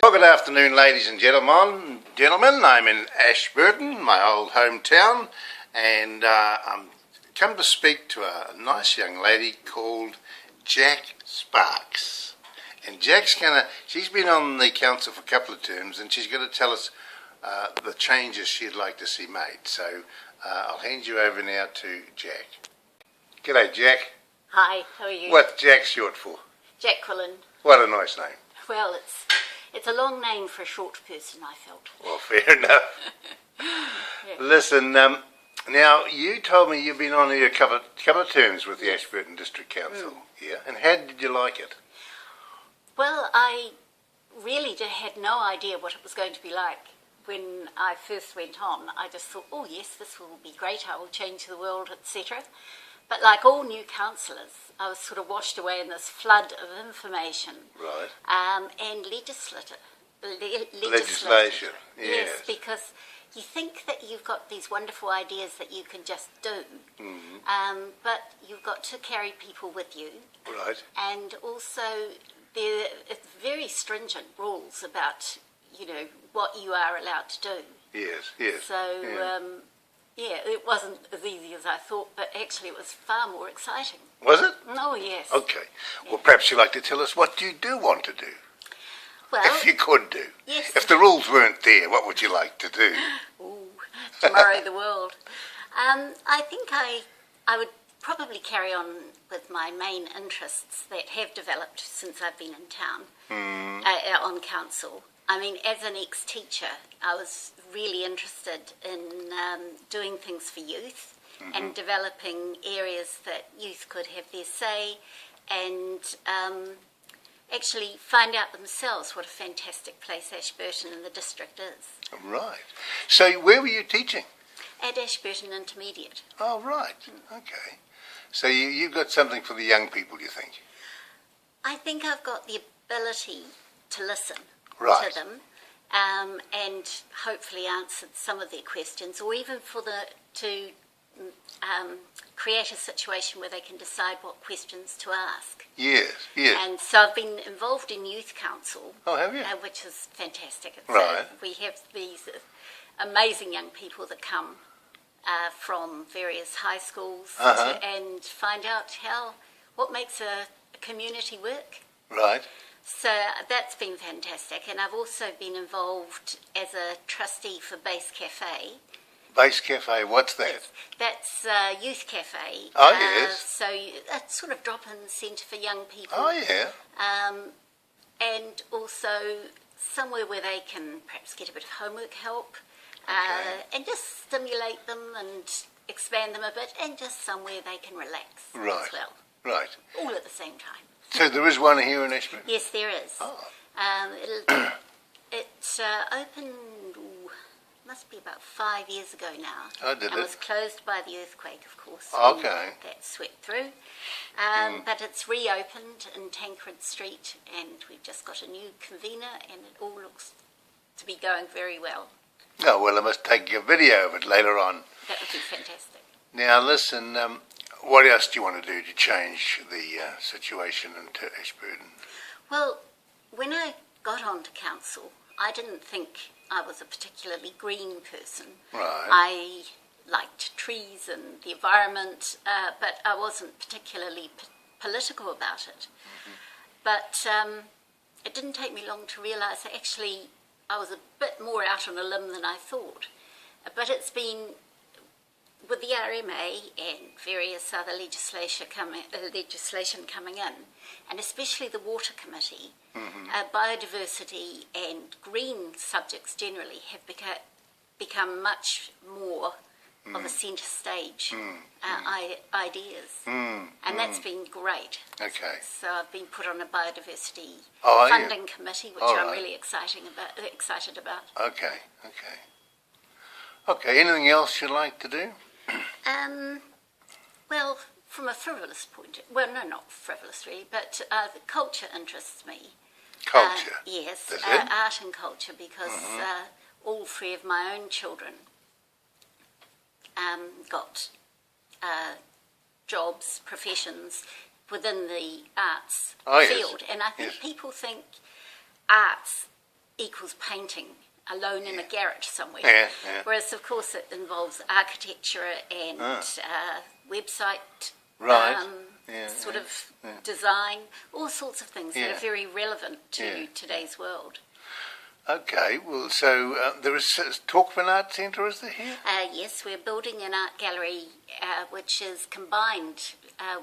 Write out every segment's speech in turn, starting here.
Well, good afternoon, ladies and gentlemen. I'm in Ashburton, my old hometown, and I'm come to speak to a nice young lady called Jac Sparks. And she's been on the council for a couple of terms, and she's going to tell us the changes she'd like to see made. So I'll hand you over now to Jac. G'day, Jac. Hi, how are you? What's Jac short for? Jacqueline. What a nice name. Well, it's a long name for a short person, I felt. Well, fair enough. Yeah. Listen, now you told me you've been on here a couple of terms with the Ashburton District Council. Yeah, and how did you like it? Well, I really had no idea what it was going to be like when I first went on. I just thought, oh yes, this will be great, I will change the world, etc. But like all new councillors, I was sort of washed away in this flood of information. Right. And legislation. Yes, because you think that you've got these wonderful ideas that you can just do, but you've got to carry people with you. Right. And also, there are very stringent rules about, what you are allowed to do. Yes. So, it wasn't as easy as I thought, but actually it was far more exciting. Was it? Oh, yes. Okay. Well, perhaps you'd like to tell us what you do want to do. Well, if you could do. Yes. If the rules weren't there, what would you like to do? Ooh, Timaru the world. I think I would probably carry on with my main interests that have developed since I've been in town, on council. I mean, as an ex-teacher, I was really interested in doing things for youth and developing areas that youth could have their say and actually find out themselves what a fantastic place Ashburton and the district is. Right. So where were you teaching? At Ashburton Intermediate. Oh, right. Okay. So you've got something for the young people, you think? I think I've got the ability to listen. Right. To them, and hopefully answered some of their questions, or even to create a situation where they can decide what questions to ask. Yes. And so I've been involved in youth council. Oh, have you? Which is fantastic. Right. We have these amazing young people that come from various high schools and find out what makes a community work. Right. So that's been fantastic, and I've also been involved as a trustee for Base Cafe. Base Cafe, what's that? That's Youth Cafe. Oh, yes. So that's sort of drop-in centre for young people. Oh, yeah. And also somewhere where they can perhaps get a bit of homework help, and just stimulate them and expand them a bit, and just somewhere they can relax as well. Right. All at the same time. So there is one here in Ashburton? Yes, there is. Oh. It opened, must be about 5 years ago now. Oh, did it? And was closed by the earthquake, of course. Okay. That swept through. But it's reopened in Tancred Street, and we've just got a new convener, and it all looks to be going very well. Oh, well, I must take a video of it later on. That would be fantastic. Now, listen, what else do you want to do to change the situation into Ashburton? Well, when I got onto council, I didn't think I was a particularly green person. Right. I liked trees and the environment, but I wasn't particularly political about it. But it didn't take me long to realise that actually I was a bit more out on a limb than I thought. But it's been with the RMA and various other legislation coming in, and especially the Water Committee, biodiversity and green subjects generally have become much more of a centre stage ideas, and that's been great. Okay. So I've been put on a biodiversity Oh, funding committee, which All I'm right. really excited about. Okay, anything else you'd like to do? Well, from a frivolous point, well, no, not frivolous really, but the culture interests me. Culture? Yes, Does it? art and culture, because all three of my own children got jobs, professions within the arts field. And I think people think arts equals painting alone in a garret somewhere. Yeah, yeah. Whereas, of course, it involves architecture and website Right. sort of design, all sorts of things that are very relevant to today's world. Okay, well, so there is talk of an art centre, is there here? Yes, we're building an art gallery which is combined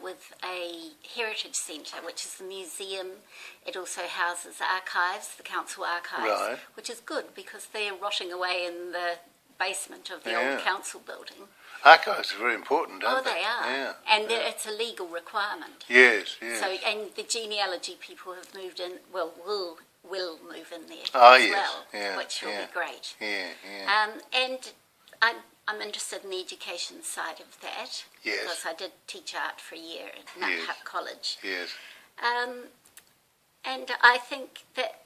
with a heritage centre, which is the museum. It also houses archives, the council archives, which is good because they're rotting away in the basement of the old council building. Archives are very important, aren't they? Oh, they are. Yeah. And it's a legal requirement. Yes, yes. So, and the genealogy people have moved in, will move in there yes. well, which will be great. Yeah, yeah. And I'm interested in the education side of that. Yes. Because I did teach art for a year at Nuthup College. Yes. And I think that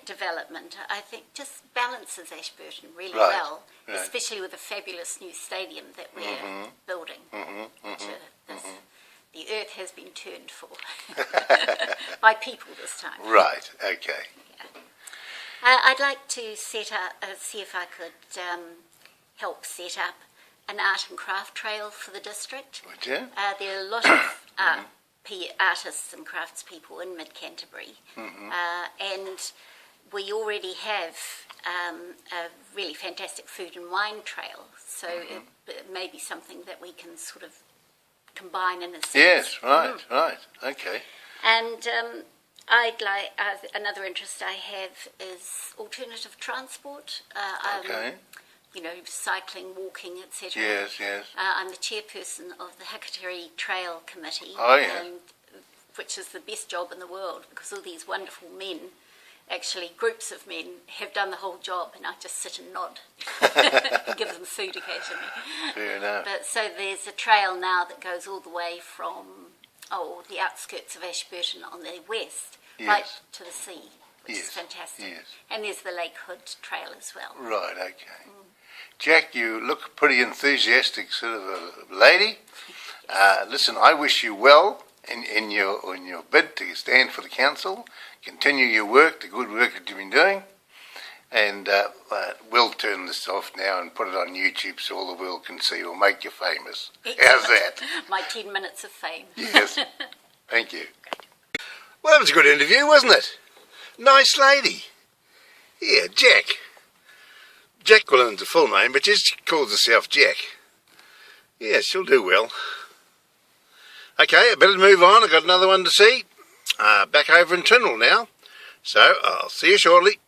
development, I think, just balances Ashburton really well, especially with the fabulous new stadium that we're building. Which the earth has been turned for by people this time. Right, okay. I'd like to set up, see if I could help set up an art and craft trail for the district. Would you? There are a lot of artists and craftspeople in mid-Canterbury, and we already have a really fantastic food and wine trail, so it may be something that we can sort of combine in a sense. Yes, right, okay. And I'd like another interest I have is alternative transport. Okay. You know, cycling, walking, etc. Yes, yes. I'm the chairperson of the Hakateri Trail Committee, which is the best job in the world because all these wonderful men, actually groups of men, have done the whole job, and I just sit and nod and give them food occasionally. Fair enough. But so there's a trail now that goes all the way from the outskirts of Ashburton on the west right to the sea, which is fantastic. Yes. And there's the Lake Hood Trail as well. Right, okay. Jack, you look pretty enthusiastic sort of a lady. Listen, I wish you well in your bid to stand for the council. Continue your work, the good work that you've been doing. And we'll turn this off now and put it on YouTube so all the world can see. We'll make you famous. How's that? My 10 minutes of fame. Yes. Thank you. Well, that was a good interview, wasn't it? Nice lady. Yeah, Jack. Jacqueline's a full name, but she calls herself Jack. Yeah, she'll do well. Okay, I better move on. I've got another one to see. Back over in Tyndall now. So, I'll see you shortly.